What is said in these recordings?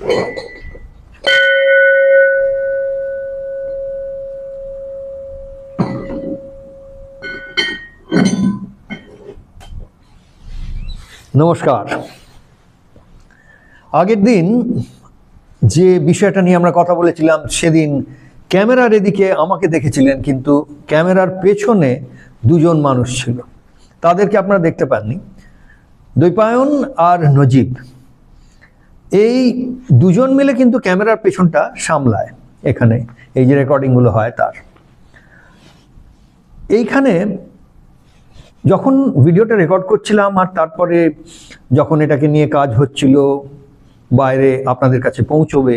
নমস্কার। আগের দিন যে বিষয়টা নিয়ে আমরা কথা বলেছিলাম, সেদিন ক্যামেরার এদিকে আমাকে দেখেছিলেন, কিন্তু ক্যামেরার পেছনে দুজন মানুষ ছিল, তাদেরকে আপনারা দেখতে পাননি। দ্বৈপায়ন আর নজিব, এই দুজন মিলে কিন্তু ক্যামেরার পেছনটা সামলায়। এখানে এই যে রেকর্ডিংগুলো হয় তার এইখানে যখন ভিডিওটা রেকর্ড করছিলাম, আর তারপরে যখন এটাকে নিয়ে কাজ হচ্ছিল, বাইরে আপনাদের কাছে পৌঁছবে,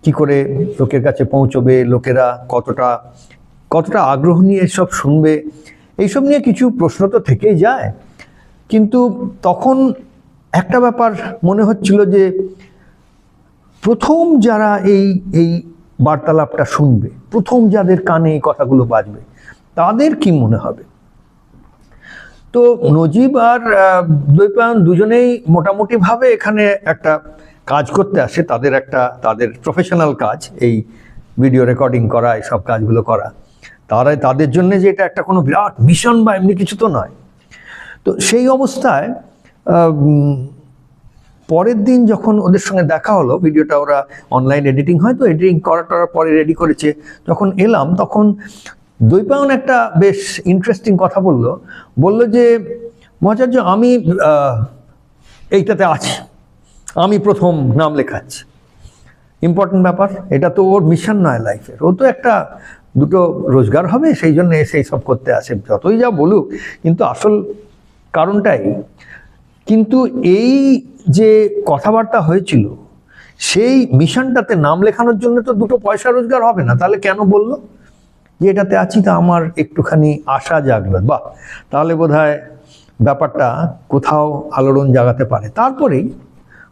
কি করে লোকের কাছে পৌঁছবে, লোকেরা কতটা আগ্রহ নিয়ে সব শুনবে, এইসব নিয়ে কিছু প্রশ্ন তো থেকেই যায়। কিন্তু তখন একটা ব্যাপার মনে হচ্ছিল যে প্রথম যারা এই বার্তালাপটা শুনবে, প্রথম যাদের কানে এই কথাগুলো বাজবে, তাদের কি মনে হবে। তো নজিব আর দ্বৈপায়ন দুজনেই মোটামুটিভাবে এখানে একটা কাজ করতে আসে, তাদের প্রফেশনাল কাজ, এই ভিডিও রেকর্ডিং করা, এইসব কাজগুলো করা। তাদের জন্য যে এটা একটা কোনো বিরাট মিশন বা এমনি কিছু তো নয়। তো সেই অবস্থায় পরের দিন যখন ওদের সঙ্গে দেখা হলো, ভিডিওটা ওরা অনলাইন এডিটিং হয়, তো এডিটিং করার পরে রেডি করেছে, যখন এলাম তখন দ্বৈপায়ন একটা বেশ ইন্টারেস্টিং কথা বলল যে মহাচার্য, আমি এইটাতে আছি, আমি প্রথম নাম লেখাচ্ছি। ইম্পর্টেন্ট ব্যাপার, এটা তো ওর মিশন নয় লাইফের, ও তো একটা দুটো রোজগার হবে সেই জন্য সেই সব করতে আসে, যতই যা বলুক, কিন্তু আসল কারণটাই। কিন্তু এই যে কথাবার্তা হয়েছিল, সেই মিশনটাতে নাম লেখানোর জন্য তো দুটো পয়সা রোজগার হবে না, তাহলে কেন বললো যে এটাতে আছি, তা আমার একটুখানি আশা জাগলো, বাহ, তাহলে বোধহয় ব্যাপারটা কোথাও আলোড়ন জাগাতে পারে। তারপরেই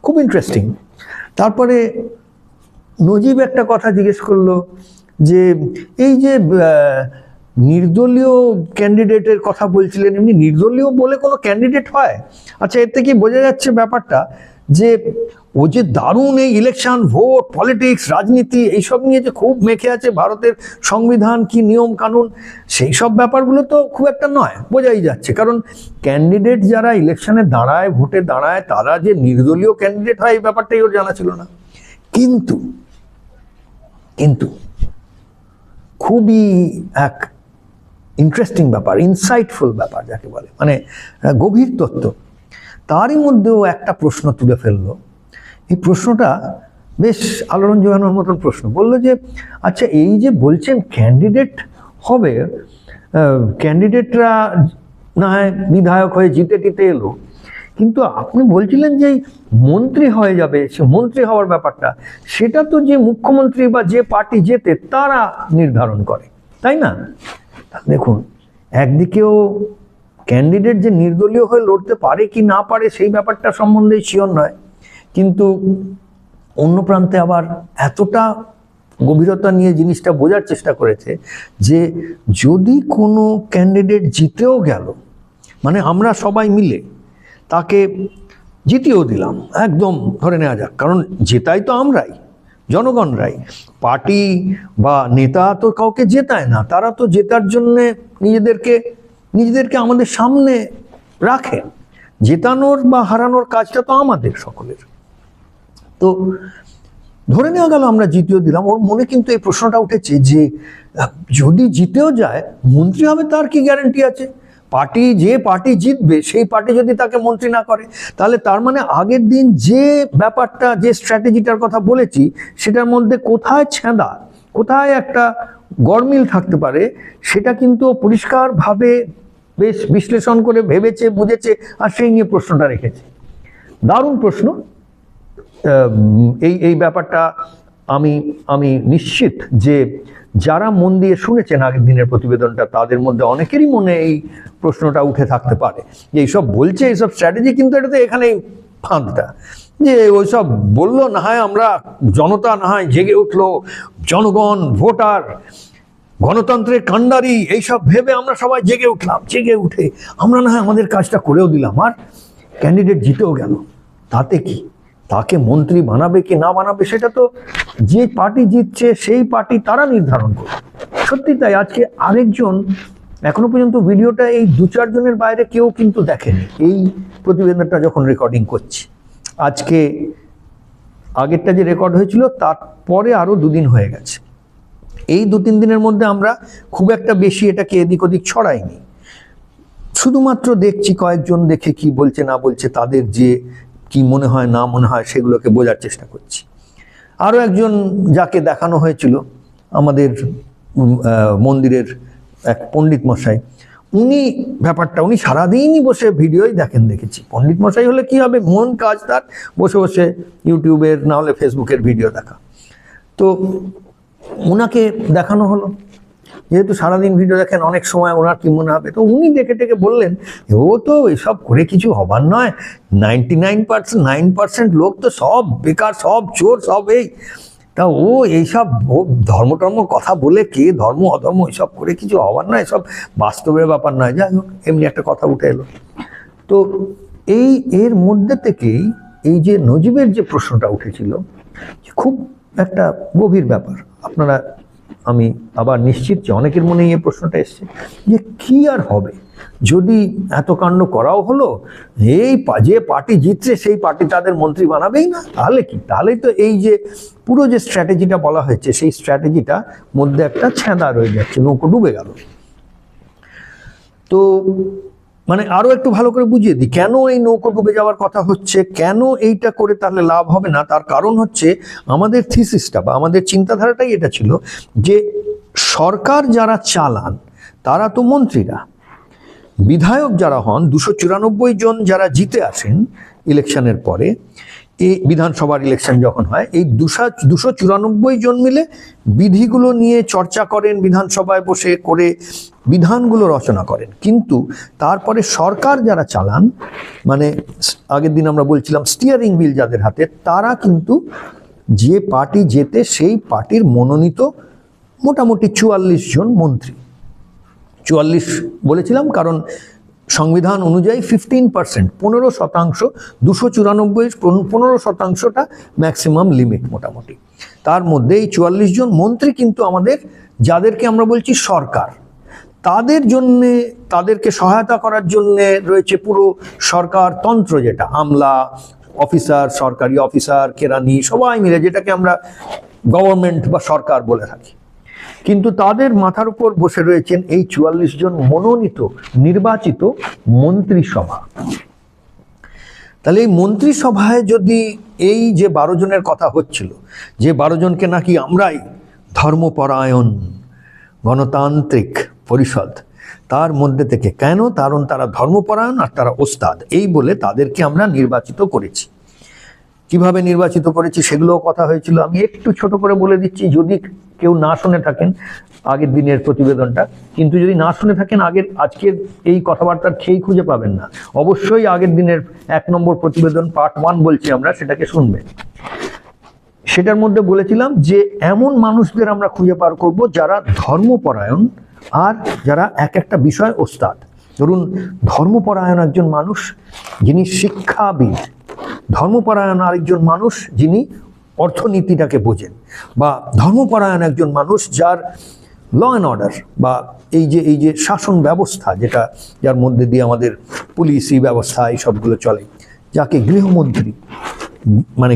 খুব ইন্টারেস্টিং, তারপরে নজিব একটা কথা জিজ্ঞেস করলো যে এই যে নির্দলীয় ক্যান্ডিডেটের কথা বলছিলেন, এমনি নির্দলীয় বলে কোনো ক্যান্ডিডেট হয়? আচ্ছা, এর থেকে বোঝা যাচ্ছে ব্যাপারটা যে ও যে দারুণ এই ইলেকশন, ভোট, পলিটিক্স, রাজনীতি এইসব নিয়ে যে খুব মেখে আছে, ভারতের সংবিধান কি নিয়ম কানুন, সেই সব ব্যাপারগুলো তো খুব একটা নয়, বোঝাই যাচ্ছে। কারণ ক্যান্ডিডেট যারা ইলেকশনে দাঁড়ায়, ভোটে দাঁড়ায়, তারা যে নির্দলীয় ক্যান্ডিডেট হয় এই ব্যাপারটাই ওর জানা ছিল না। কিন্তু খুবই এক ইন্টারেস্টিং ব্যাপার, ইনসাইটফুল ব্যাপার যাকে বলে, মানে গভীর তত্ত্ব, তারই মধ্যেও একটা প্রশ্ন তুলে ফেললো। এই প্রশ্নটা বেশ আলোড়ন জোগানোর মতন প্রশ্ন। বললো যে আচ্ছা, এই যে বলছেন ক্যান্ডিডেট হবে, ক্যান্ডিডেটরা না হয় বিধায়ক হয়ে জিতে টিতে এলো, কিন্তু আপনি বলছিলেন যে মন্ত্রী হয়ে যাবে, সে মন্ত্রী হওয়ার ব্যাপারটা, সেটা তো যে মুখ্যমন্ত্রী বা যে পার্টি জেতে তারা নির্ধারণ করে, তাই না? দেখুন, একদিকেও ক্যান্ডিডেট যে নির্দলীয় হয়ে লড়তে পারে কি না পারে সেই ব্যাপারটা সম্বন্ধে শিওর নয়, কিন্তু অন্য প্রান্তে আবার এতটা গভীরতা নিয়ে জিনিসটা বোঝার চেষ্টা করেছে যে যদি কোনো ক্যান্ডিডেট জিতেও গেল, মানে আমরা সবাই মিলে তাকে জিতিয়েও দিলাম, একদম ধরে নেওয়া যাক, কারণ জেতাই তো আমরাই, জনগণরাই, পার্টি বা নেতা তো কাউকে জেতায় না, তারা তো জেতার জন্যে নিজেদেরকে আমাদের সামনে রাখে, জেতানোর বা হারানোর কাজটা তো আমাদের সকলের। তো ধরে নেওয়া গেল আমরা জিতেও দিলাম, ওর মনে কিন্তু এই প্রশ্নটা উঠেছে যে যদি জিতেও যায়, মন্ত্রী হবে তার কি গ্যারান্টি আছে? যে পার্টি জিতবে সেই পার্টি যদি তাকে মন্ত্রী না করে, তাহলে তার মানে আগের দিন যে ব্যাপারটা, যে স্ট্র্যাটেজিটার কথা বলেছি, সেটার মধ্যে কোথায় ছেঁদা, কোথায় একটা গরমিল থাকতে পারে, সেটা কিন্তু পরিষ্কারভাবে বেশ বিশ্লেষণ করে ভেবেছে, বুঝেছে, আর সেই নিয়ে প্রশ্নটা রেখেছে। দারুণ প্রশ্ন। এই ব্যাপারটা আমি নিশ্চিত যে যারা মন দিয়ে শুনেছেন আগের দিনের প্রতিবেদনটা, তাদের মধ্যে অনেকেরই মনে এই প্রশ্নটা উঠে থাকতে পারে যে এইসব বলছে, এইসব স্ট্র্যাটেজি, কিন্তু এটা তো এখানেই ফাঁদটা, যে ওইসব বললো, না হয় আমরা জনতা না হয় জেগে উঠলো, জনগণ, ভোটার, গণতন্ত্রের কাণ্ডারি, এইসব ভেবে আমরা সবাই জেগে উঠলাম, জেগে উঠে আমরা না হয় আমাদের কাজটা করেও দিলাম, আর ক্যান্ডিডেট জিতেও গেল, তাতে কি? তাকে মন্ত্রী বানাবে কি না বানাবে সেটা তো যে পার্টি জিতছে সেই পার্টি তারা নির্ধারণ করবে। সত্যি তাই, আজকে আরেকজন, এখনো পর্যন্ত ভিডিওটা এই 2-4 জনের বাইরে কেউ কিন্তু দেখেনি এই প্রতিবেদনটা যখন রেকর্ডিং করছি। আজকে আগেরটা যে রেকর্ড হয়েছিল তারপরে আরও 2 দিন হয়ে গেছে। এই 2-3 দিনের মধ্যে আমরা খুব একটা বেশি এটাকে এদিক ওদিক ছড়াইনি, শুধুমাত্র দেখছি কয়েকজন দেখে কি বলছে না বলছে, তাদের যে কি মনে হয় না মনে হয় সেগুলোকে বোঝার চেষ্টা করছি। আরও একজন যাকে দেখানো হয়েছিল আমাদের মন্দিরের এক পণ্ডিত মশাই, উনি সারাদিনই বসে ভিডিওই দেখেছি। পণ্ডিত মশাই হলে কি হবে, মন কাজ তার বসে বসে ইউটিউবের না হলে ফেসবুকের ভিডিও দেখা। তো ওনাকে দেখানো হলো, যেহেতু সারাদিন ভিডিও দেখেন অনেক সময় ওনার কি মনে হবে, তো উনি দেখে টেকে বললেন ও তো এসব করে কিছু হবার নয়, 99% লোক তো সব বেকার, সব চোর, সব এই, তা ও এইসব ধর্ম কথা বলে কে ধর্ম অধর্ম এসব করে কিছু হবার নয়, এসব বাস্তবের ব্যাপার নয়। যাই হোক, এমনি একটা কথা উঠে এলো। তো এর মধ্যে থেকেই এই যে নজিবের যে প্রশ্নটা উঠেছিল, খুব একটা গভীর ব্যাপার। আপনারা, আমি আবার নিশ্চিত যে অনেকের মনেই এই প্রশ্নটা এসছে যে কি আর হবে যদি এত কাণ্ড করাও হলো, এই যে পার্টি জিতছে সেই পার্টি তাদের মন্ত্রী বানাবেই না, তাহলে কি? তাহলেই তো এই যে পুরো যে স্ট্র্যাটেজিটা বলা হয়েছে সেই স্ট্র্যাটেজিটা মধ্যে একটা ছ্যাঁদা রয়ে যাচ্ছে, নৌকো ডুবে গেল। তো মানে আরো একটু ভালো করে বুঝিয়ে দিই কেন এই নৌকো ডুবে যাওয়ার কথা হচ্ছে, কেন এইটা করে তাহলে লাভ হবে না। তার কারণ হচ্ছে আমাদের থিসিসটা বা আমাদের চিন্তাধারাটাই এটা ছিল যে সরকার যারা চালান তারা তো মন্ত্রীরা, বিধায়ক যারা হন 294 জন যারা জিতে আসেন ইলেকশনের পরে, এই বিধানসভার ইলেকশন যখন হয়, এই 294 জন মিলে বিধিগুলো নিয়ে চর্চা করেন, বিধানসভায় বসে করে বিধানগুলো রচনা করেন। কিন্তু তারপরে সরকার যারা চালান, মানে আগের দিন আমরা বলছিলাম স্টিয়ারিং হুইল যাদের হাতে, তারা কিন্তু যে পার্টি জেতে সেই পার্টির মনোনীত মোটামুটি 44 জন মন্ত্রী। 44 বলেছিলাম কারণ সংবিধান অনুযায়ী 15%, 15%, 294 15%টা ম্যাক্সিমাম লিমিট মোটামুটি। তার মধ্যে এই 44 জন মন্ত্রী কিন্তু আমাদের, যাদেরকে আমরা বলছি সরকার, তাদের জন্যে, তাদেরকে সহায়তা করার জন্যে রয়েছে পুরো সরকার তন্ত্র, যেটা আমলা অফিসার, সরকারি অফিসার, কেরানি সবাই মিলে, যেটাকে আমরা গভর্নমেন্ট বা সরকার বলে থাকি। কিন্তু তাদের মাথার উপর বসে রয়েছেন এই 44 জন মনোনীত নির্বাচিত মন্ত্রিসভা। তাহলে এই মন্ত্রিসভায় যদি এই যে 12 জনের কথা হচ্ছিল, যে 12 জনকে নাকি আমরাই ধর্মপরায়ণ গণতান্ত্রিক পরিষদ, তার মধ্যে থেকে কেন? কারণ তারা ধর্মপরায়ণ আর তারা ওস্তাদ, এই বলে তাদেরকে আমরা নির্বাচিত করেছি। কিভাবে নির্বাচিত করেছি সেগুলোও কথা হয়েছিল, আমি একটু ছোট করে বলে দিচ্ছি যদি কেউ না শুনে থাকেন আগের দিনের প্রতিবেদনটা। কিন্তু যদি না শুনে থাকেন, আজকের এই কথাবার্তার খেই খুঁজে পাবেন না, অবশ্যই আগের দিনের 1 নম্বর প্রতিবেদন পার্ট 1 বলছি আমরা, সেটাকে শুনবেন। সেটার মধ্যে বলেছিলাম যে এমন মানুষদের আমরা খুঁজে বার করব যারা ধর্মপরায়ণ আর যারা একটা বিষয় ওস্তাদ। ধরুন ধর্মপরায়ণ একজন মানুষ যিনি শিক্ষাবিদ, ধর্মপরায়ণ আরেকজন মানুষ যিনি অর্থনীতিটাকে বোঝেন, বা ধর্মপরায়ণ একজন মানুষ যার ল অ্যান্ড অর্ডার বা এই যে শাসন ব্যবস্থা, যেটা যার মধ্যে দিয়ে আমাদের পুলিশি ব্যবস্থা এই সবগুলো চলে, যাকে গৃহমন্ত্রী মানে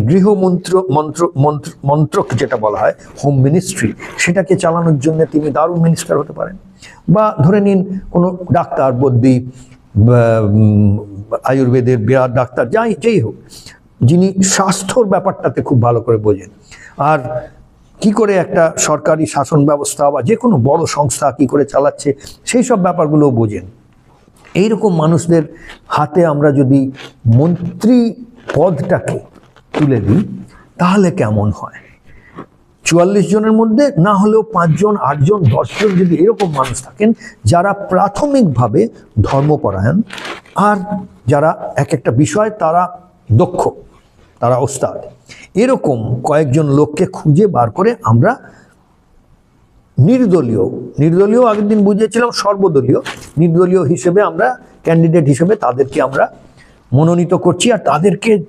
মন্ত্রক যেটা বলা হয়, হোম মিনিস্ট্রি, সেটাকে চালানোর জন্য তিনি দারুণ মিনিস্টার হতে পারেন। বা ধরে নিন কোনো ডাক্তার, বদ্যি, আয়ুর্বেদের বিরাট ডাক্তার, যেই হোক, যিনি স্বাস্থ্যর ব্যাপারটাতে খুব ভালো করে বোঝেন, আর কি করে একটা সরকারি শাসন ব্যবস্থা বা যে কোনো বড় সংস্থা কি করে চালাচ্ছে সেই সব ব্যাপারগুলোও বোঝেন। এইরকম মানুষদের হাতে আমরা যদি মন্ত্রী পদটাকে তুলে দিই তাহলে কেমন হয়? 44 জনের মধ্যে না হলেও 5 জন, 8 জন, 10 জন যদি এরকম মানুষ থাকেন যারা প্রাথমিকভাবে ধর্মপরায়ণ আর যারা একটা বিষয় তারা দক্ষ, তারা ওস্তাদ, এরকম কয়েকজন লোককে খুঁজে বার করে আমরা নির্দলীয় আগের দিন বুঝিয়েছিলাম, সর্বদলীয়, নির্দলীয় হিসেবে আমরা ক্যান্ডিডেট হিসেবে তাদেরকে আমরা মনোনীত করছি, আর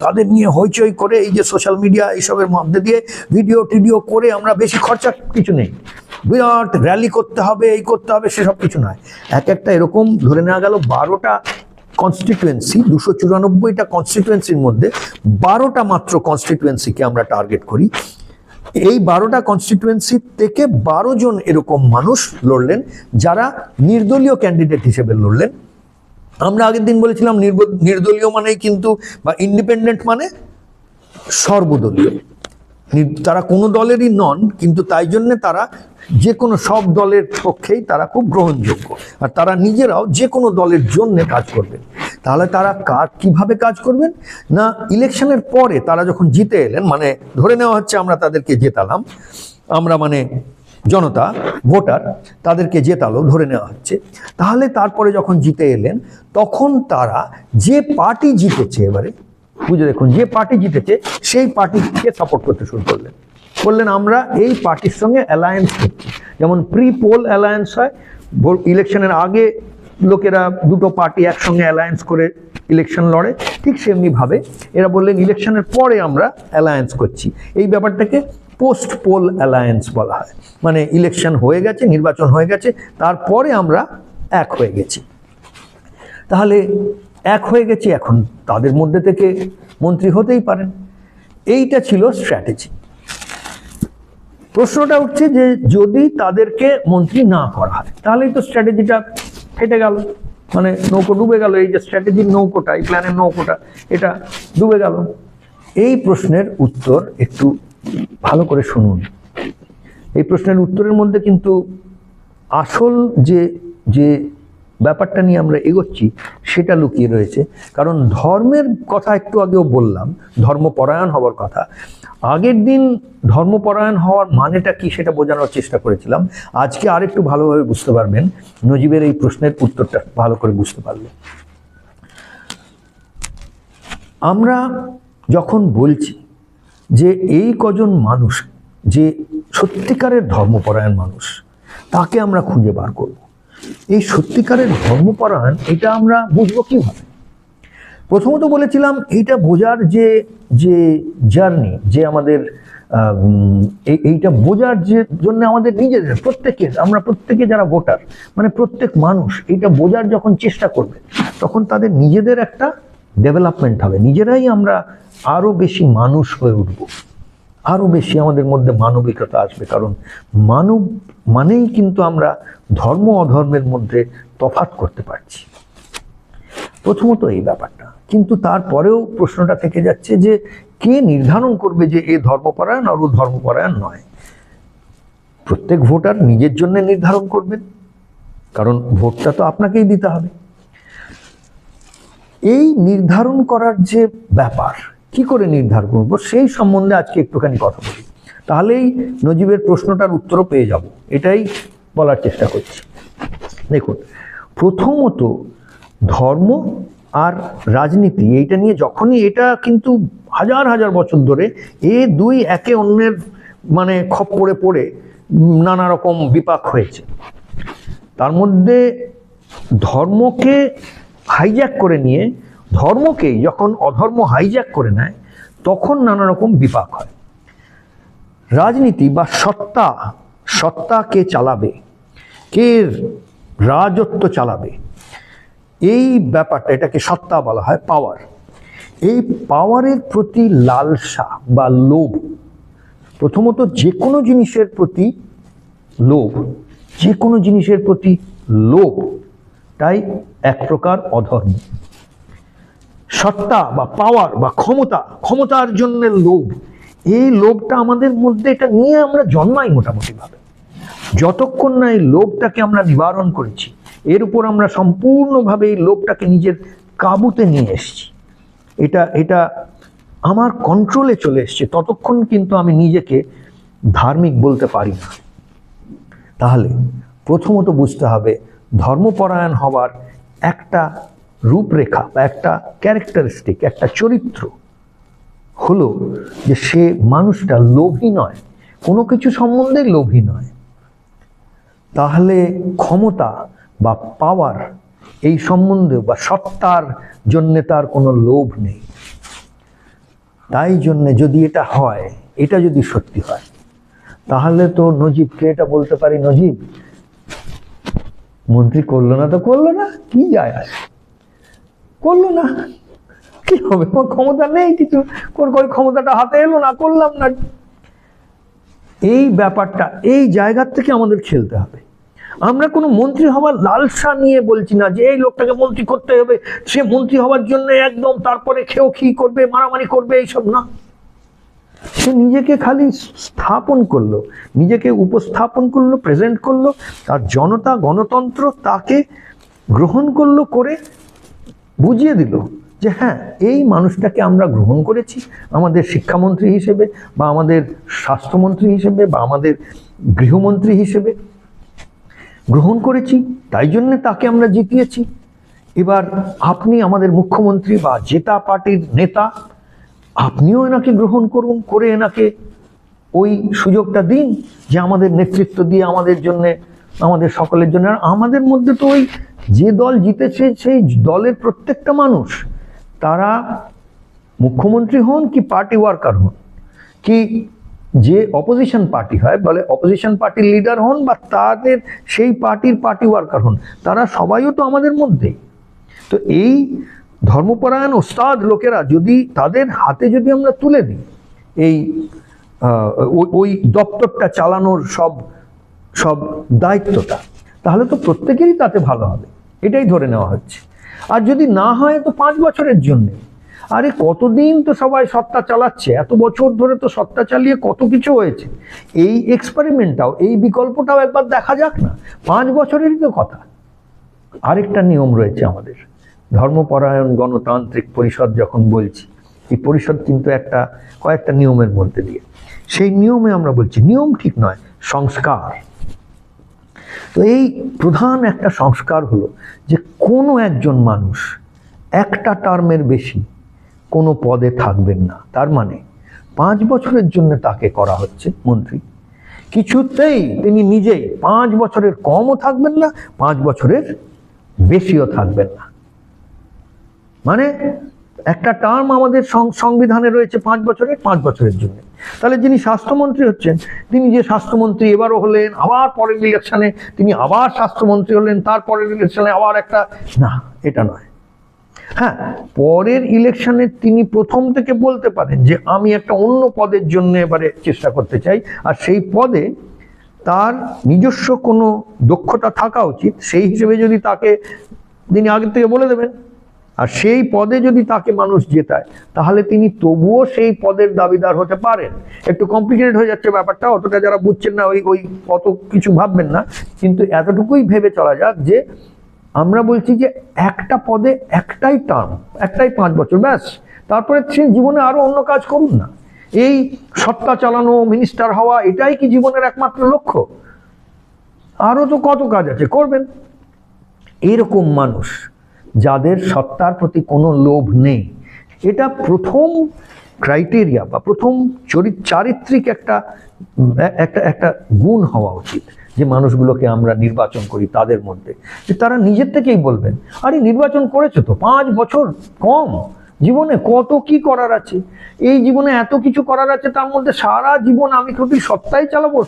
তাদের নিয়ে হইচই করে এই যে সোশ্যাল মিডিয়া এইসবের মধ্যে দিয়ে ভিডিও টিডিও করে আমরা বেশি খরচা কিছু নেই, বিরাট র্যালি করতে হবে, এই করতে হবে, সেসব কিছু নয়। একটা এরকম ধরে নেওয়া গেল 12টা কনস্টিটুয়েন্সি, 294টা কনস্টিটুয়েন্সির মধ্যে 12টা মাত্র কনস্টিটুয়েন্সিকে আমরা টার্গেট করি। এই 12টা কনস্টিটুয়েন্সি থেকে 12 জন এরকম মানুষ লড়লেন যারা নির্দলীয় ক্যান্ডিডেট হিসেবে লড়লেন। আমরা আগের দিন বলেছিলাম নির্দলীয় মানেই কিন্তু, বা ইন্ডিপেন্ডেন্ট মানে সর্বদলীয়, তারা কোনো দলেরই নন, কিন্তু তাই জন্যে তারা যে কোনো সব দলের পক্ষেই তারা খুব গ্রহণযোগ্য, আর তারা নিজেরাও যে কোনো দলের জন্য কাজ করবেন। তাহলে তারা কিভাবে কাজ করবেন না, ইলেকশনের পরে তারা যখন জিতে এলেন, মানে ধরে নেওয়া হচ্ছে আমরা তাদেরকে জেতালাম, আমরা মানে জনতা ভোটার তাদেরকে জেতালো ধরে নেওয়া হচ্ছে, তাহলে তারপরে যখন জিতে এলেন তখন তারা যে পার্টি জিতেছে, এবারে বুঝে দেখুন, যে পার্টি জিতেছে সেই পার্টিকে সাপোর্ট করতে শুরু করলেন, বললেন আমরা এই পার্টির সঙ্গে অ্যালায়েন্স করছি। যেমন প্রি পোল অ্যালায়েন্স হয়, ইলেকশনের আগে লোকেরা দুটো পার্টি একসঙ্গে অ্যালায়েন্স করে ইলেকশন লড়ে, ঠিক সেমনিভাবে এরা বললেন ইলেকশনের পরে আমরা অ্যালায়েন্স করছি। এই ব্যাপারটাকে পোস্ট পোল অ্যালায়েন্স বলা হয়, মানে ইলেকশন হয়ে গেছে, নির্বাচন হয়ে গেছে, তারপরে আমরা এক হয়ে গেছি। তাহলে এক হয়ে গেছি, এখন তাদের মধ্যে থেকে মন্ত্রী হতেই পারেন। এইটা ছিল স্ট্র্যাটেজি। প্রশ্নটা উঠছে যে যদি তাদেরকে মন্ত্রী না করা হয় তাহলেই তো স্ট্র্যাটেজিটা ফেটে গেল, মানে নৌকো ডুবে গেল। এই যে স্ট্র্যাটেজির নৌকোটা, এই প্ল্যানের নৌকোটা, এটা ডুবে গেল। এই প্রশ্নের উত্তর একটু ভালো করে শুনুন। এই প্রশ্নের উত্তরের মধ্যে কিন্তু আসল যে ব্যাপারটা নিয়ে আমরা এগোচ্ছি সেটা লুকিয়ে রয়েছে। কারণ ধর্মের কথা একটু আগেও বললাম, ধর্মপরায়ণ হওয়ার কথা। আগের দিন ধর্মপরায়ণ হওয়ার মানেটা কি সেটা বোঝানোর চেষ্টা করেছিলাম। আজকে আরেকটু ভালোভাবে বুঝতে পারবেন, নজিবের এই প্রশ্নের উত্তরটা ভালো করে বুঝতে পারলে। আমরা যখন বলছি যে এই কজন মানুষ যে সত্যিকারের ধর্মপরায়ণ মানুষ, তাকে আমরা খুঁজে বার করব। এই সত্যিকারের ধর্মপরায়ণ এটা আমরা বুঝবো কিভাবে? প্রথমত বলেছিলাম এইটা বোঝার যে জার্নি, যে আমাদের এইটা বোঝার যে জন্য আমাদের নিজেদের প্রত্যেকের, আমরা প্রত্যেকে যারা ভোটার, মানে প্রত্যেক মানুষ এইটা বোঝার যখন চেষ্টা করবে তখন তাদের নিজেদের একটা ডেভেলপমেন্ট হবে, নিজেরাই আমরা আরো বেশি মানুষ হয়ে উঠব, আরো বেশি আমাদের মধ্যে মানবিকতা আসবে। কারণ মানব মানেই কিন্তু আমরা ধর্ম অধর্মের মধ্যে তফাৎ করতে পারছি, প্রথমত এই ব্যাপারটা। কিন্তু তারপরেও প্রশ্নটা থেকে যাচ্ছে যে কে নির্ধারণ করবে যে এ ধর্মপরায়ণ আর ও ধর্মপরায়ণ নয়? প্রত্যেক ভোটার নিজের জন্য নির্ধারণ করবেন, কারণ ভোটটা তো আপনাকেই দিতে হবে। এই নির্ধারণ করার যে ব্যাপার, কি করে নির্ধারণ করব সেই সম্বন্ধে আজকে একটুখানি কথা বলি, তাহলেই নজিবের প্রশ্নটার উত্তরও পেয়ে যাব, এটাই বলার চেষ্টা করছি। দেখুন, প্রথমত ধর্ম আর রাজনীতি এইটা নিয়ে যখনই, এটা কিন্তু হাজার হাজার বছর ধরে দুই একে অন্যের মানে খপ্পরে পড়ে নানা রকম বিপাক হয়েছে। তার মধ্যে ধর্মকে হাইজ্যাক করে নিয়ে, ধর্মকেই যখন অধর্ম হাইজ্যাক করে নেয় তখন নানা রকম বিপাক হয়। রাজনীতি বা সত্তা কে চালাবে, কে রাজত্ব চালাবে, এই ব্যাপারটা, এটাকে সত্তা বলা হয়, পাওয়ার। এই পাওয়ারের প্রতি লালসা বা লোভ, প্রথমত যে কোনো জিনিসের প্রতি লোভ, যে কোনো জিনিসের প্রতি লোভ, তাই এক প্রকার অধর্ম। সত্তা বা পাওয়ার বা ক্ষমতার জন্য লোভ, এই লোভটা আমাদের মধ্যে, এটা নিয়ে আমরা জন্মাই মোটামুটি ভাবে। যতক্ষণ না এই লোভটাকে আমরা নিবারণ করেছি, এর উপর আমরা সম্পূর্ণভাবে এই লোভটাকে নিজের কাবুতে নিয়ে এসেছি, এটা আমার কন্ট্রোলে চলে এসছে, ততক্ষণ কিন্তু আমি নিজেকে ধার্মিক বলতে পারি না। তাহলে প্রথমত বুঝতে হবে ধর্মপরায়ণ হবার একটা রূপরেখা বা একটা ক্যারেক্টারিস্টিক, একটা চরিত্র হলো যে সে মানুষটা লোভী নয়, কোনো কিছু সম্বন্ধে লোভী নয়। তাহলে ক্ষমতা বা পাওয়ার এই সম্বন্ধে বা সত্তার জন্যে তার কোনো লোভ নেই। তাই জন্যে যদি এটা হয়, এটা যদি সত্যি হয়, তাহলে তো নজিবকে এটা বলতে পারি, নজিব মন্ত্রী করলো না তো করলো না, কি যায় আসে, করলো না, কি হবে, আমার ক্ষমতা নেই কিছু, ওই ক্ষমতাটা হাতে এলো না, করলাম না। এই ব্যাপারটা, এই জায়গার থেকে আমাদের খেলতে হবে। আমরা কোনো মন্ত্রী হওয়ার লালসা নিয়ে বলছি না যে এই লোকটাকে মন্ত্রী করতে হবে, সে মন্ত্রী হওয়ার জন্য একদম তারপরে খেয়ে করবে, মারামারি করবে, এইসব না। সে নিজেকে খালি স্থাপন করলো, নিজেকে উপস্থাপন করলো, প্রেজেন্ট করলো, আর জনতা গণতন্ত্র তাকে গ্রহণ করলো, করে বুঝিয়ে দিল যে হ্যাঁ, এই মানুষটাকে আমরা গ্রহণ করেছি আমাদের শিক্ষামন্ত্রী হিসেবে, বা আমাদের স্বাস্থ্যমন্ত্রী হিসেবে, বা আমাদের গৃহমন্ত্রী হিসেবে গ্রহণ করেছি, তাই জন্য তাকে আমরা জিতিয়েছি। এবার আপনি আমাদের মুখ্যমন্ত্রী বা জেতা পার্টির নেতা, আপনিও এনাকে গ্রহণ করুন, করে এনাকে ওই সুযোগটা দিন যে আমাদের নেতৃত্ব দিয়ে আমাদের জন্যে, আমাদের সকলের জন্য। আর আমাদের মধ্যে তো ওই যে দল জিতেছে সেই দলের প্রত্যেকটা মানুষ, তারা মুখ্যমন্ত্রী হন কি পার্টি ওয়ার্কার হন, কি যে অপোজিশন পার্টি হয়, বলে অপোজিশন পার্টির লিডার হন, বা তাদের সেই পার্টির পার্টি ওয়ার্কার হন, তারা সবাইও তো আমাদের মধ্যে। তো এই ধর্মপরায়ণ ওস্তাদ লোকেরা যদি তাদের হাতে যদি আমরা তুলে দিই এই ওই দপ্তরটা চালানোর সব দায়িত্বটা, তাহলে তো প্রত্যেকেরই তাতে ভালো হবে, এটাই ধরে নেওয়া হচ্ছে। আর যদি না হয় তো 5 বছরের জন্যে। আরে কতদিন তো সবাই সত্তা চালাচ্ছে, এত বছর ধরে তো সত্তা চালিয়ে কত কিছু হয়েছে। এই এক্সপেরিমেন্টটাও, এই বিকল্পটাও একবার দেখা যাক না, 5 বছরেরই তো কথা। আরেকটা নিয়ম রয়েছে আমাদের, ধর্মপরায়ণ গণতান্ত্রিক পরিষদ যখন বলছি, এই পরিষদ কিন্তু কয়েকটা নিয়মের মধ্যে দিয়ে, সেই নিয়মে আমরা বলছি, নিয়ম ঠিক নয়, সংস্কার। তো এই প্রধান একটা সংস্কার হলো যে কোনো একজন মানুষ একটা টার্মের বেশি কোনো পদে থাকবেন না। তার মানে 5 বছরের জন্য তাকে করা হচ্ছে মন্ত্রী, কিছুতেই তিনি নিজেই 5 বছরের কমও থাকবেন না, 5 বছরের বেশিও থাকবেন না। মানে একটা টার্ম আমাদের সংবিধানে রয়েছে 5 বছরের, 5 বছরের জন্য। তাহলে যিনি স্বাস্থ্যমন্ত্রী হচ্ছেন, তিনি যে স্বাস্থ্যমন্ত্রী এবারও হলেন, আবার পরের ইলেকশনে তিনি আবার স্বাস্থ্যমন্ত্রী হলেন, তারপরের ইলেকশনে আবার একটা, না, এটা নয়। হ্যাঁ, পরের ইলেকশনে তিনি প্রথম থেকে বলতে পারেন যে আমি একটা অন্য পদের জন্য এবারে চেষ্টা করতে চাই, আর সেই পদে তার নিজস্ব কোনো দক্ষতা থাকা উচিত, সেই হিসেবে যদি তাকে তিনি আগের থেকে বলে দেবেন, আর সেই পদে যদি তাকে মানুষ জেতায়, তাহলে তিনি তবুও সেই পদের দাবিদার হতে পারেন। একটু কমপ্লিকেটেড হয়ে যাচ্ছে ব্যাপারটা, অতটা যারা বুঝছেন না ওই অত কিছু ভাববেন না, কিন্তু এতটুকুই ভেবে চলা যাক যে আমরা বলছি যে একটা পদে একটাই টার্ম, একটাই 5 বছর, ব্যাস। তারপরে সে জীবনে আরো অন্য কাজ করুন না। এই সত্তা চালানো, মিনিস্টার হওয়া, এটাই কি জীবনের একমাত্র লক্ষ্য? আরো তো কত কাজ আছে, করবেন। এরকম মানুষ যাদের সত্তার প্রতি কোনো লোভ নেই, এটা প্রথম ক্রাইটেরিয়া বা প্রথম চারিত্রিক একটা গুণ হওয়া উচিত, যে মানুষগুলোকে আমরা নির্বাচন করি তাদের মধ্যে, যে তারা নিজের থেকেই বলবেন আরে নির্বাচন করেছো তো, 5 বছর কম, জীবনে কত কি করার আছে, এই জীবনে এত কিছু করার আছে, তার মধ্যে সারা জীবন আমি খুবই সত্তাই চালাবো,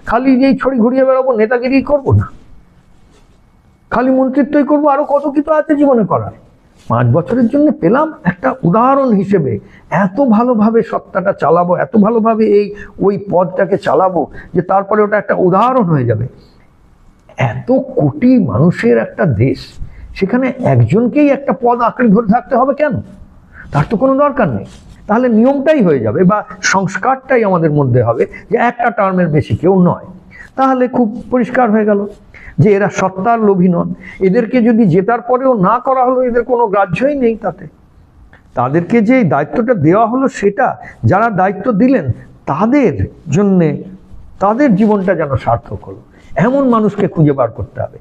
খালি এই ছড়ি ঘুরিয়ে বেড়াবো, নেতাগিরি করবো না, খালি মন্ত্রিত্বই করবো, আরো কত কিছু আছে জীবনে করার। 5 বছরের জন্য পেলাম একটা উদাহরণ হিসেবে, এত ভালোভাবে সত্তাটা চালাবো, এত ভালোভাবে ওই পদটাকে চালাবো যে তারপরে ওটা একটা উদাহরণ হয়ে যাবে। এত কোটি মানুষের একটা দেশ, সেখানে একজনকেই একটা পদ আঁকড়ে ধরে থাকতে হবে কেন? তার তো কোনো দরকার নেই। তাহলে নিয়মটাই হয়ে যাবে, বা সংস্কারটাই আমাদের মধ্যে হবে যে একটা টার্মের বেশি কেউ নয়। তাহলে খুব পরিষ্কার হয়ে গেল যে এরা সত্তার লোভী নন। এদেরকে যদি জেতার পরেও না করা হলো, এদের কোনো গ্রাহ্যই নেই তাতে। তাদেরকে যে দায়িত্বটা দেওয়া হলো, সেটা যারা দায়িত্ব দিলেন তাদের জন্যে, তাদের জীবনটা যেন সার্থক হলো, এমন মানুষকে খুঁজে বার করতে হবে।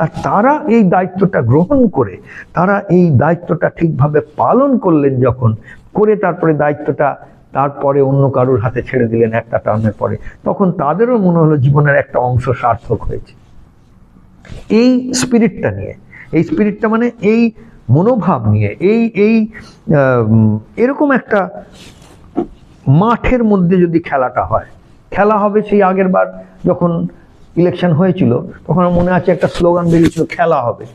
আর তারা এই দায়িত্বটা গ্রহণ করে, তারা এই দায়িত্বটা ঠিকভাবে পালন করলেন যখন, করে তারপরে দায়িত্বটা তারপরে অন্য কারোর হাতে ছেড়ে দিলেন একটা টার্মের পরে, তখন তাদেরও মনে হলো জীবনের একটা অংশ সার্থক হয়েছে। এই স্পিরিটটা নিয়ে, এই স্পিরিটটা মানে এই মনোভাব নিয়ে এই এই এরকম একটা মাঠের মধ্যে যদি খেলাটা হয়, খেলা হবে। সেই আগের বার যখন ইলেকশন হয়েছিল তখন আমার মনে আছে একটা স্লোগান বেরিয়েছিল, খেলা হবে।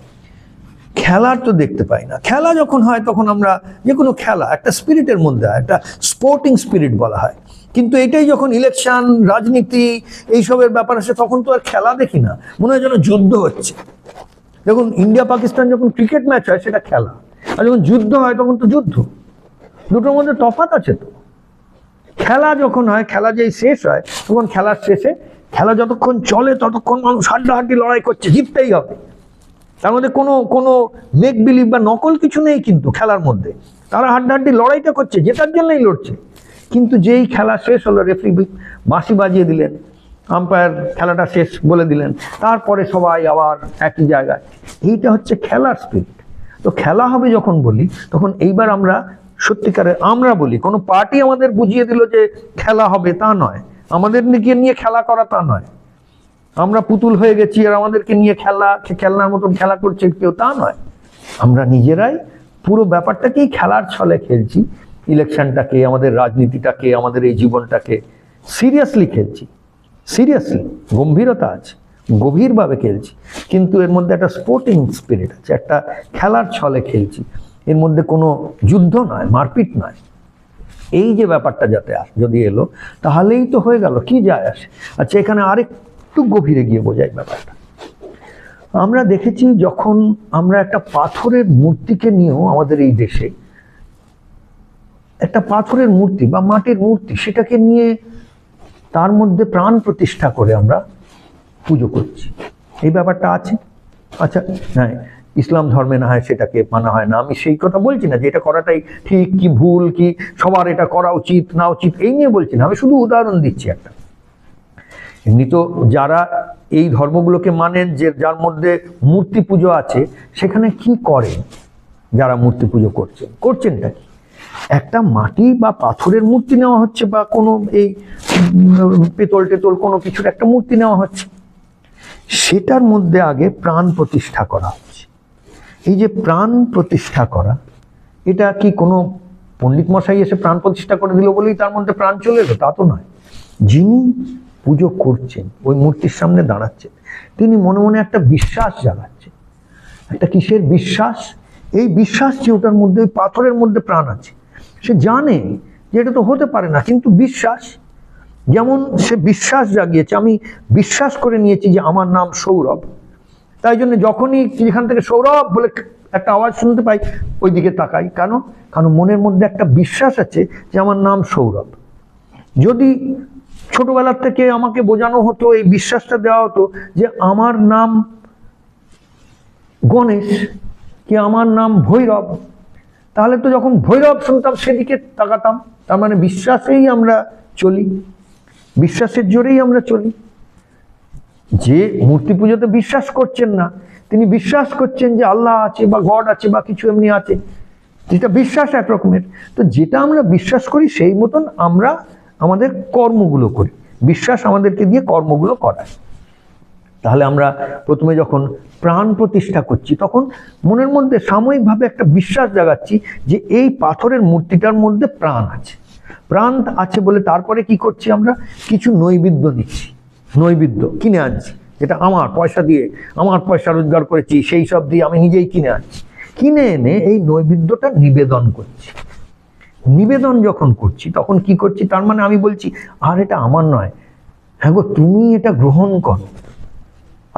খেলার তো দেখতে পাই না। খেলা যখন হয় তখন আমরা যে কোনো খেলা একটা স্পিরিটের মধ্যে হয়, একটা স্পোর্টিং স্পিরিট বলা হয়। কিন্তু এটাই যখন ইলেকশন, রাজনীতি, এইসবের ব্যাপার আসে তখন তো আর খেলা দেখি না, মনে হয় যেন যুদ্ধ হচ্ছে। দেখুন ইন্ডিয়া পাকিস্তান যখন ক্রিকেট ম্যাচ হয় সেটা খেলা, আর যখন যুদ্ধ হয় তখন তো যুদ্ধ। দুটোর মধ্যে তফাৎ আছে তো। খেলা যখন হয়, খেলা যেই শেষ হয় তখন খেলার শেষে, খেলা যতক্ষণ চলে ততক্ষণ মানুষ হাড্ডাহাড্ডি লড়াই করছে, জিততেই হবে। তার মধ্যে কোনো মেক বিলিভ বা নকল কিছু নেই কিন্তু খেলার মধ্যে। তারা হাড্ডাহাড্ডি লড়াইটা করছে, জেতার জন্যই লড়ছে। কিন্তু যেই খেলা শেষ হলো, রেফারি বাঁশি বাজিয়ে দিলেন, আম্পায়ার খেলাটা শেষ বলে দিলেন, তারপরে সবাই আবার একই জায়গায়। এইটা হচ্ছে খেলার স্পিরিট। তো খেলা হবে যখন বলি তখন এইবার আমরা সত্যিকারে আমরা বলি, কোনো পার্টি আমাদের বুঝিয়ে দিল যে খেলা হবে তা নয়, আমাদের নিয়ে খেলা করা তা নয়। আমরা পুতুল হয়ে গেছি আর আমাদেরকে নিয়ে খেলনার মতন খেলা করছে কেউ, তা নয়। আমরা নিজেরাই পুরো ব্যাপারটাকেই খেলার ছলে খেলছি। ইলেকশনটাকে, আমাদের রাজনীতিটাকে, আমাদের এই জীবনটাকে সিরিয়াসলি খেলছি। সিরিয়াসলি, গম্ভীরতা আছে, গভীরভাবে খেলছি। কিন্তু এর মধ্যে একটা স্পোর্টিং স্পিরিট আছে, একটা খেলার ছলে খেলছি। এর মধ্যে কোনো যুদ্ধ নয়, মারপিট নয়। এই যে ব্যাপারটা যাতে যদি এলো তাহলেই তো হয়ে গেল, কি যায় আসে। আচ্ছা, এখানে আরেকটু গভীরে গিয়ে বোঝাই ব্যাপারটা। আমরা দেখেছি যখন আমরা একটা পাথরের মূর্তিকে নিয়েও আমাদের এই দেশে একটা পাথরের মূর্তি বা মাটির মূর্তি, সেটাকে নিয়ে তার মধ্যে প্রাণ প্রতিষ্ঠা করে আমরা পুজো করছি। এই ব্যাপারটা আছে। আচ্ছা, হ্যাঁ, ইসলাম ধর্মে না হয় সেটাকে মানা হয় না, আমি সেই কথা বলছি না যে এটা করাটাই ঠিক কি ভুল, কি সবার এটা করা উচিত না উচিত, এই নিয়ে বলছি না। আমি শুধু উদাহরণ দিচ্ছি একটা। এমনি তো যারা এই ধর্মগুলোকে মানেন, যে যার মধ্যে মূর্তি পুজো আছে, সেখানে কি করেন যারা মূর্তি পুজো করছেনটা কি? একটা মাটি বা পাথরের মূর্তি নেওয়া হচ্ছে, বা কোনো এই পেতল টেতল কোনো কিছুর একটা মূর্তি নেওয়া হচ্ছে, সেটার মধ্যে আগে প্রাণ প্রতিষ্ঠা করা হচ্ছে। এই যে প্রাণ প্রতিষ্ঠা করা, এটা কি কোনো পণ্ডিত মশাই এসে প্রাণ প্রতিষ্ঠা করে দিল বলেই তার মধ্যে প্রাণ চলে এলো? তা তো নয়। যিনি পুজো করছেন, ওই মূর্তির সামনে দাঁড়াচ্ছেন, তিনি মনে মনে একটা বিশ্বাস জাগাচ্ছেন। একটা কিসের বিশ্বাস? এই বিশ্বাস যে ওটার মধ্যে, ওই পাথরের মধ্যে প্রাণ আছে। সে জানে যে এটা তো হতে পারে না, কিন্তু বিশ্বাস, যেমন সে বিশ্বাস জাগিয়েছে, আমি বিশ্বাস করে নিয়েছি যে আমার নাম সৌরভ, তাই জন্য যখনই যেখান থেকে সৌরভ বলে একটা আওয়াজ শুনতে পাই ওই দিকে তাকাই। কেন? কারণ মনের মধ্যে একটা বিশ্বাস আছে যে আমার নাম সৌরভ। যদি ছোটবেলার থেকে আমাকে বোঝানো হতো, এই বিশ্বাসটা দেওয়া হতো যে আমার নাম গণেশ, কি আমার নাম ভৈরব, তাহলে তো যখন ভৈরব শুনতাম সেদিকে তাকাতাম। তার মানে বিশ্বাসেই আমরা চলি, বিশ্বাসের জোরেই আমরা চলি। যে মূর্তি পুজোতে বিশ্বাস করছেন না, তিনি বিশ্বাস করছেন যে আল্লাহ আছে বা গড আছে বা কিছু এমনি আছে, যেটা বিশ্বাস এক রকমের। তো যেটা আমরা বিশ্বাস করি সেই মতন আমরা আমাদের কর্মগুলো করি। বিশ্বাস আমাদেরকে দিয়ে কর্মগুলো করায়। তাহলে আমরা প্রথমে যখন প্রাণ প্রতিষ্ঠা করছি তখন মনের মধ্যে সাময়িকভাবে একটা বিশ্বাস জাগাচ্ছি যে এই পাথরের মূর্তিটার মধ্যে প্রাণ আছে। প্রাণ আছে বলে তারপরে কি করছি, আমরা কিছু নৈবেদ্য নিচ্ছি, নৈবেদ্য কিনে আনছি, যেটা আমার পয়সা দিয়ে, আমার পয়সা রোজগার করেছি, সেই সব দিয়ে আমি নিজেই কিনে আনছি। কিনে এনে এই নৈবেদ্যটা নিবেদন করছি। নিবেদন যখন করছি তখন কি করছি, তার মানে আমি বলছি আর এটা আমার নয়, হ্যাঁ গো তুমি এটা গ্রহণ করো।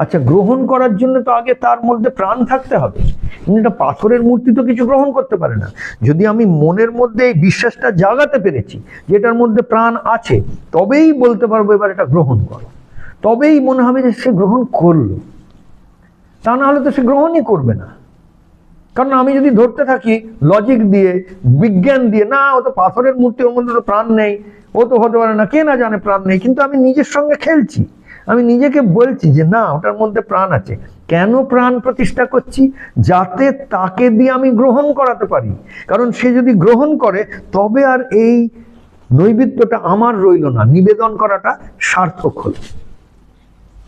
আচ্ছা, গ্রহণ করার জন্য তো আগে তার মধ্যে প্রাণ থাকতে হবে। কিন্তু এটা পাথরের মূর্তি তো কিছু গ্রহণ করতে পারে না। যদি আমি মনের মধ্যে এই বিশ্বাসটা জাগাতে পেরেছি যে এটার মধ্যে প্রাণ আছে, তবেই বলতে পারবো এবার এটা গ্রহণ করো, তবেই মনে হবে যে সে গ্রহণ করলো। তা না হলে তো সে গ্রহণই করবে না। কারণ আমি যদি ধরতে থাকি লজিক দিয়ে, বিজ্ঞান দিয়ে, না ও তো পাথরের মূর্তি, ওর মধ্যে তো প্রাণ নেই, ও তো হতে পারে না, কে না জানে প্রাণ নেই, কিন্তু আমি নিজের সঙ্গে খেলছি, আমি নিজেকে বলছি যে না ওটার মধ্যে প্রাণ আছে। কেন প্রাণ প্রতিষ্ঠা করছি? যাতে তাকে দিয়ে আমি গ্রহণ করাতে পারি। কারণ সে যদি গ্রহণ করে তবে আর এই নৈবেদ্যটা আমার রইল না, নিবেদন করাটা সার্থক হলো।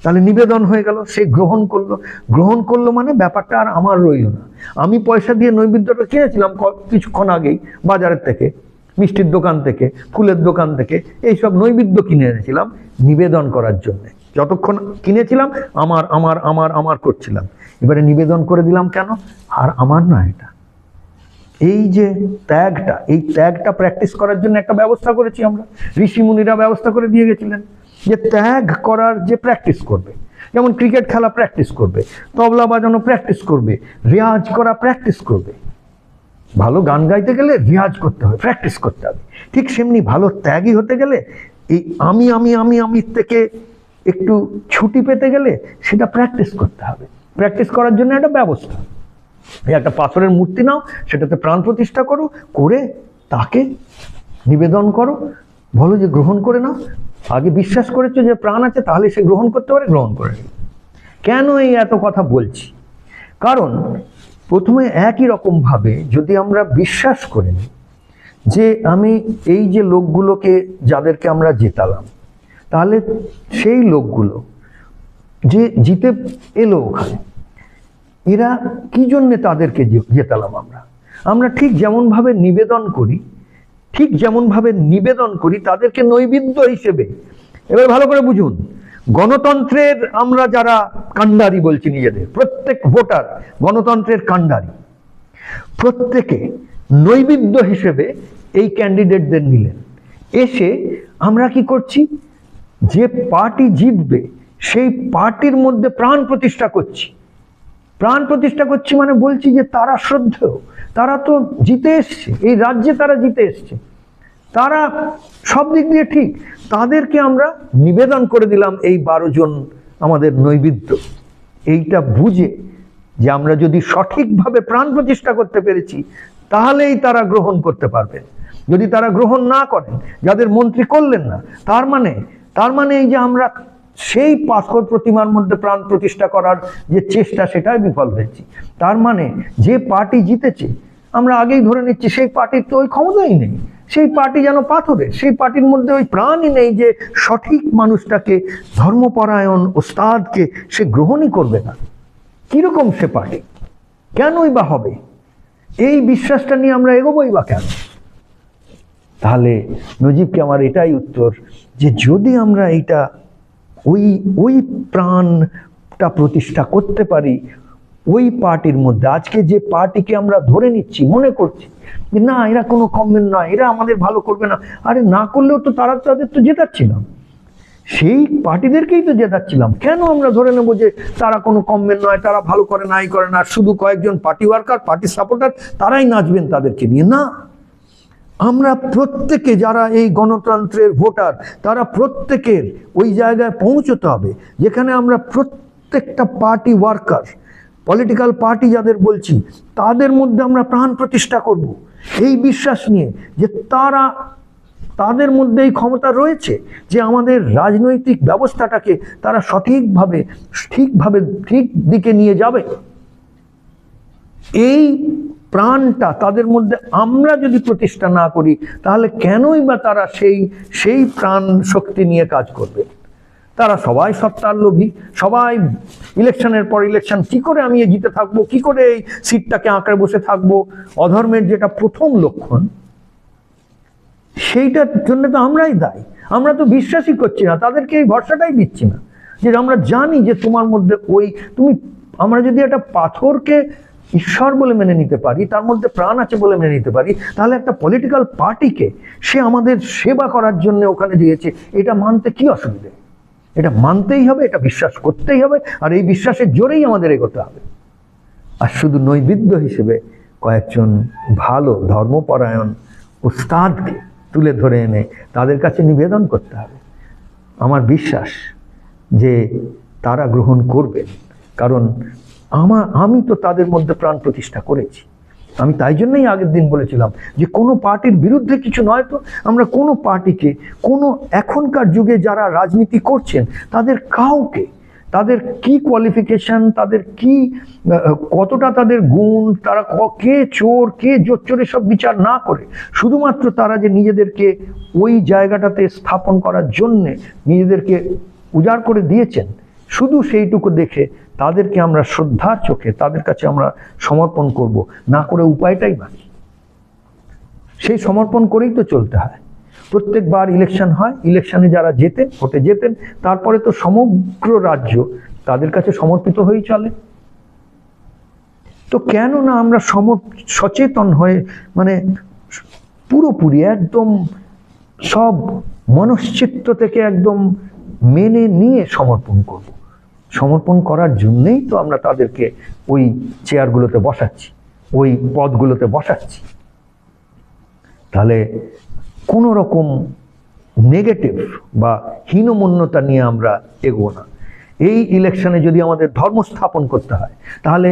তাহলে নিবেদন হয়ে গেল, সে গ্রহণ করলো। গ্রহণ করলো মানে ব্যাপারটা আর আমার রইল না। আমি পয়সা দিয়ে নৈবেদ্যটা কিনেছিলাম কিছুক্ষণ আগেই বাজারের থেকে, মিষ্টির দোকান থেকে, ফুলের দোকান থেকে, এইসব নৈবেদ্য কিনে এনেছিলাম নিবেদন করার জন্যে। যতক্ষণ কিনেছিলাম আমার আমার আমার আমার করছিলাম, এবারে নিবেদন করে দিলাম কেন? আর আমার নয় এটা। এই যে ত্যাগটা, এই ত্যাগটা প্র্যাকটিস করার জন্য একটা ব্যবস্থা করেছি আমরা। ঋষিমুনিরা ব্যবস্থা করে দিয়ে গেছিলেন যে ত্যাগ করার যে প্র্যাকটিস করবে, যেমন ক্রিকেট খেলা প্র্যাকটিস করবে, তবলা বাজানো প্র্যাকটিস করবে, রেয়াজ করা প্র্যাকটিস করবে। ভালো গান গাইতে গেলে রেয়াজ করতে হবে, প্র্যাকটিস করতে হবে। ঠিক সেমনি ভালো ত্যাগী হতে গেলে এই আমি আমি আমি আমি থেকে একটু ছুটি পেতে গেলে সেটা প্র্যাকটিস করতে হবে। প্র্যাকটিস করার জন্য একটা ব্যবস্থা। এই একটা পাথরের মূর্তি নাও, সেটাতে প্রাণ প্রতিষ্ঠা করো, করে তাকে নিবেদন করো, বলো যে গ্রহণ করে নাও। আগে বিশ্বাস করেছো যে প্রাণ আছে, তাহলে সে গ্রহণ করতে পারে, গ্রহণ করে নিও। কেন এই এত কথা বলছি? কারণ প্রথমে একই রকমভাবে যদি আমরা বিশ্বাস করে নিই যে আমি এই যে লোকগুলোকে যাদেরকে আমরা জেতালাম, তাহলে সেই লোকগুলো যে জিতে এলো ওখানে, এরা কি জন্যে তাদেরকে জেতালাম? আমরা ঠিক যেমনভাবে নিবেদন করি তাদেরকে নৈবেদ্য হিসেবে। এবার ভালো করে বুঝুন, গণতন্ত্রের আমরা যারা কাণ্ডারি বলছি নিজেদের, প্রত্যেক ভোটার গণতন্ত্রের কাণ্ডারি, প্রত্যেকে নৈবেদ্য হিসেবে এই ক্যান্ডিডেটদের নিলেন। এসে আমরা কি করছি? যে পার্টি জিতবে সেই পার্টির মধ্যে প্রাণ প্রতিষ্ঠা করছি। প্রাণ প্রতিষ্ঠা করছি মানে বলছি যে তারা শ্রদ্ধেয়, তারা তো জিতে এসছে, এই রাজ্যে তারা জিতে এসছে, তারা সব দিক দিয়ে ঠিক, তাদেরকে আমরা নিবেদন করে দিলাম এই 12 জন আমাদের নৈবেদ্য। এইটা বুঝে যে আমরা যদি সঠিকভাবে প্রাণ প্রতিষ্ঠা করতে পেরেছি, তাহলেই তারা গ্রহণ করতে পারবেন। যদি তারা গ্রহণ না করেন, যাদের মন্ত্রী করলেন না, তার মানে এই যে আমরা সেই পাথর প্রতিমার মধ্যে প্রাণ প্রতিষ্ঠা করার যে চেষ্টা, সেটাই বিফল হয়েছি। তার মানে যে পার্টি জিতেছে, আমরা আগেই ধরে নিচ্ছি সেই পার্টির তো ওই ক্ষমতাই নেই, সেই পার্টি যেন পাথরের, সেই পার্টির মধ্যে ওই প্রাণই নেই যে সঠিক মানুষটাকে, ধর্মপরায়ণ ওস্তাদকে সে গ্রহণই করবে না। কিরকম সে পার্টি? কেনই বা হবে? এই বিশ্বাসটা নিয়ে আমরা এগোবই বা কেন? তাহলে নজিবকে আমার এটাই উত্তর, যে যদি আমরা এইটা ওই প্রাণটা প্রতিষ্ঠা করতে পারি ওই পার্টির মধ্যে, আজকে যে পার্টিকে আমরা ধরে নিচ্ছি, মনে করছি যে না এরা কোনো কমবেন নয়, এরা আমাদের ভালো করবে না, আরে না করলেও তো তাদের তো জেতাচ্ছিলাম, সেই পার্টিদেরকেই তো জেতাচ্ছিলাম। কেন আমরা ধরে নেব যে তারা কোনো কমবেন নয়, তারা ভালো করে নাই করে না, শুধু কয়েকজন পার্টি ওয়ার্কার, পার্টি সাপোর্টার তারাই নাচবেন তাদেরকে নিয়ে? না, আমরা প্রত্যেকে যারা এই গণতন্ত্রের ভোটার, তারা প্রত্যেকের ওই জায়গায় পৌঁছতে হবে যেখানে আমরা প্রত্যেকটা পার্টি ওয়ার্কার, পলিটিক্যাল পার্টি যাদের বলছি, তাদের মধ্যে আমরা প্রাণ প্রতিষ্ঠা করব এই বিশ্বাস নিয়ে যে তাদের মধ্যে এই ক্ষমতা রয়েছে যে আমাদের রাজনৈতিক ব্যবস্থাটাকে তারা ঠিক দিকে নিয়ে যাবে। এই প্রাণটা তাদের মধ্যে আমরা যদি প্রতিষ্ঠা না করি, তাহলে কেনই বা তারা সেই প্রাণ শক্তি নিয়ে কাজ করবে? তারা সবাই সত্তার লোভী, সবাই ইলেকশনের পর ইলেকশন, কি করে আমি জিতে থাকবো, কি করে এই সিটটাকে আঁকড়ে বসে থাকবো, অধর্মের যেটা প্রথম লক্ষণ, সেইটার জন্য তো আমরাই দায়ী। আমরা তো বিশ্বাসই করছি না, তাদেরকে এই ভরসাটাই দিচ্ছি না যে আমরা জানি যে তোমার মধ্যে আমরা যদি একটা পাথরকে ঈশ্বর বলে মেনে নিতে পারি, তার মধ্যে প্রাণ আছে বলে মেনে নিতে পারি, তাহলে একটা পলিটিক্যাল পার্টিকে সে আমাদের সেবা করার জন্য ওখানে দিয়েছে, এটা মানতে কি অসুবিধে? এটা মানতেই হবে, এটা বিশ্বাস করতেই হবে, আর এই বিশ্বাসের জোরেই আমাদের এগোতে হবে। আর শুধু নৈবেদ্য হিসেবে কয়েকজন ভালো ধর্মপরায়ণ উস্তাদকে তুলে ধরে এনে তাদের কাছে নিবেদন করতে হবে। আমার বিশ্বাস যে তারা গ্রহণ করবেন, কারণ আমি তো তাদের মধ্যে প্রাণ প্রতিষ্ঠা করেছি। আমি তাই জন্যই আগের দিন বলেছিলাম যে কোনো পার্টির বিরুদ্ধে কিছু নয়, তো আমরা কোনো পার্টিকে, এখনকার যুগে যারা রাজনীতি করছেন তাদের কাউকে, তাদের কি কোয়ালিফিকেশন, তাদের কি কতটা তাদের গুণ, তারা কে চোর কে জোচ্চোর এসব বিচার না করে, শুধুমাত্র তারা যে নিজেদেরকে ওই জায়গাটাতে স্থাপন করার জন্যে নিজেদেরকে উজাড় করে দিয়েছেন, শুধু সেইটুকু দেখে তাদেরকে আমরা শ্রদ্ধার চোখে তাদের কাছে আমরা সমর্পণ করব, না করে উপায়টাই বাকি। সেই সমর্পণ করেই তো চলতে হয়। প্রত্যেকবার ইলেকশন হয়, ইলেকশনে যারা জেতেন, ভোটে জেতেন, তারপরে তো সমগ্র রাজ্য তাদের কাছে সমর্পিত হয়েই চলে। তো কেন না আমরা সচেতন হয়ে, মানে পুরোপুরি একদম সব মনশ্চিত্ত থেকে একদম মেনে নিয়ে সমর্পণ করব। সমর্পণ করার জন্যেই তো আমরা তাদেরকে ওই চেয়ারগুলোতে বসাচ্ছি, ওই পদগুলোতে বসাচ্ছি। তাহলে কোনো রকম নেগেটিভ বা হীনমন্যতা নিয়ে আমরা এগোবো না। এই ইলেকশনে যদি আমাদের ধর্ম স্থাপন করতে হয়, তাহলে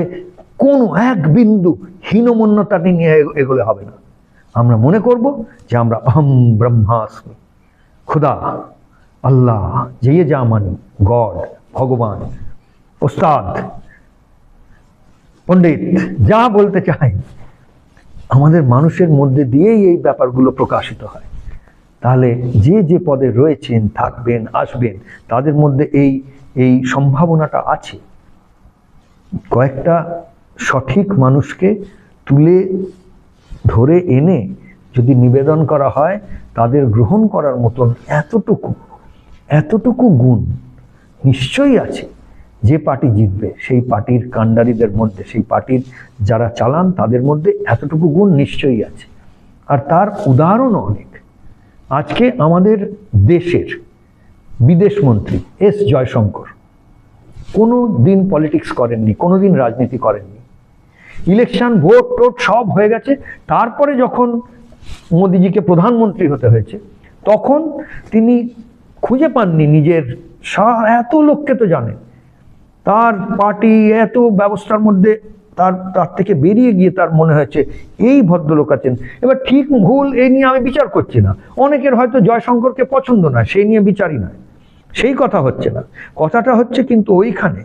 কোনো এক বিন্দু হীনমন্যতা নিয়ে এগোলে হবে না। আমরা মনে করব যে আমরা অহম ব্রহ্মাস্মি, খুদা, আল্লাহ, যে যা মানি, গড, ভগবান, ওস্তাদ, পণ্ডিত, যা বলতে চাই, আমাদের মানুষের মধ্যে দিয়েই এই ব্যাপারগুলো প্রকাশিত হয়। তাহলে যে যে পদে রয়েছেন, থাকবেন, আসবেন, তাদের মধ্যে এই সম্ভাবনাটা আছে। কয়েকটা সঠিক মানুষকে তুলে ধরে এনে যদি নিবেদন করা হয়, তাদের গ্রহণ করার মতন এতটুকু গুণ নিশ্চয়ই আছে। যে পার্টি জিতবে সেই পার্টির কাণ্ডারীদের মধ্যে, সেই পার্টির যারা চালান তাদের মধ্যে এতটুকু গুণ নিশ্চয়ই আছে। আর তার উদাহরণও অনেক। আজকে আমাদের দেশের বিদেশমন্ত্রী এস জয়শঙ্কর কোনো দিন পলিটিক্স করেননি, কোনো দিন রাজনীতি করেননি। ইলেকশন, ভোট টোট সব হয়ে গেছে, তারপরে যখন মোদিজিকে প্রধানমন্ত্রী হতে হয়েছে, তখন তিনি খুঁজে পাননি নিজের, এত লোককে তো জানেন, তার পার্টি এত ব্যবস্থার মধ্যে তার থেকে বেরিয়ে গিয়ে তার মনে হয়েছে এই ভদ্রলোক আছেন। এবার ঠিক ভুল এই নিয়ে আমি বিচার করছি না, অনেকের হয়তো জয়শঙ্করকে পছন্দ নয়, সেই নিয়ে বিচারই নয়, সেই কথা হচ্ছে না। কথাটা হচ্ছে কিন্তু ওইখানে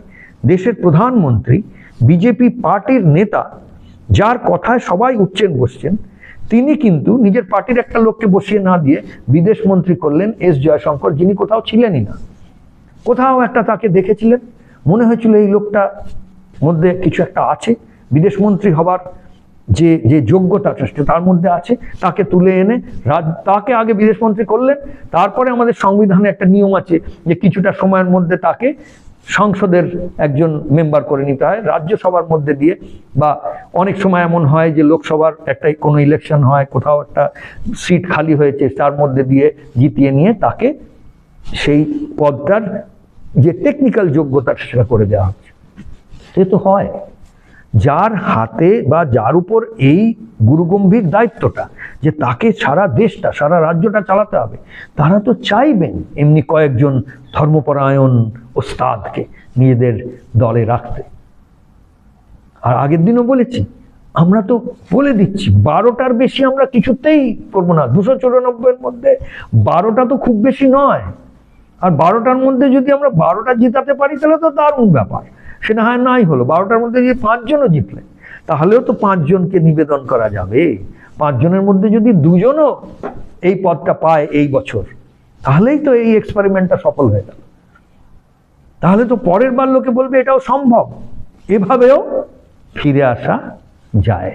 দেশের প্রধানমন্ত্রী, বিজেপি পার্টির নেতা, যার কথায় সবাই উঠছেন বসছেন, তিনি কিন্তু নিজের পার্টির একটা লোককে বসিয়ে না দিয়ে বিদেশ মন্ত্রী করলেন এস জয়শঙ্কর, যিনি কোথাও ছিলেনই না। কোথাও একটা তাকে দেখেছিলেন, মনে হয়েছিল এই লোকটা মধ্যে কিছু একটা আছে, বিদেশমন্ত্রী হবার যে যোগ্যতা তার মধ্যে আছে, তাকে তুলে এনে তাকে আগে বিদেশমন্ত্রী করলেন। তারপরে আমাদের সংবিধানে একটা নিয়ম আছে যে কিছুটা সময়ের মধ্যে তাকে সংসদের একজন মেম্বার করে নিতে হয়, রাজ্যসভার মধ্যে দিয়ে, বা অনেক সময় এমন হয় যে লোকসভার একটা কোনো ইলেকশন হয়, কোথাও একটা সিট খালি হয়েছে, তার মধ্যে দিয়ে জিতিয়ে নিয়ে তাকে সেই পদটার যে টেকনিক্যাল যোগ্যতা সেটা করে দেওয়া হচ্ছে। সে তো হয় যার হাতে বা যার উপর এই গুরুগম্ভীর দায়িত্বটা, যে তাকে সারা দেশটা, সারা রাজ্যটা চালাতে হবে, তারা তো চাইবেন এমনি কয়েকজন ধর্মপরায়ণ ওস্তাদকে নিজেদের দলে রাখতে। আর আগের দিনও বলেছি, আমরা তো বলে দিচ্ছি 12টার বেশি আমরা কিছুতেই করবো না। 294-এর মধ্যে 12টা তো খুব বেশি নয়। আর 12টার মধ্যে যদি আমরা 12টা জিতাতে পারি তাহলে তো দারুণ ব্যাপার। সেটা হয় নাই হলো, 12টার মধ্যে যদি 5 জনও জিতলেন, তাহলেও তো 5 জনকে নিবেদন করা যাবে। 5 জনের মধ্যে যদি 2 জনও এই পদটা পায় এই বছর, তাহলেই তো এই এক্সপেরিমেন্টটা সফল হয়ে গেল। তাহলে তো পরের বার লোকে বলবে এটাও সম্ভব, এভাবেও ফিরে আসা যায়।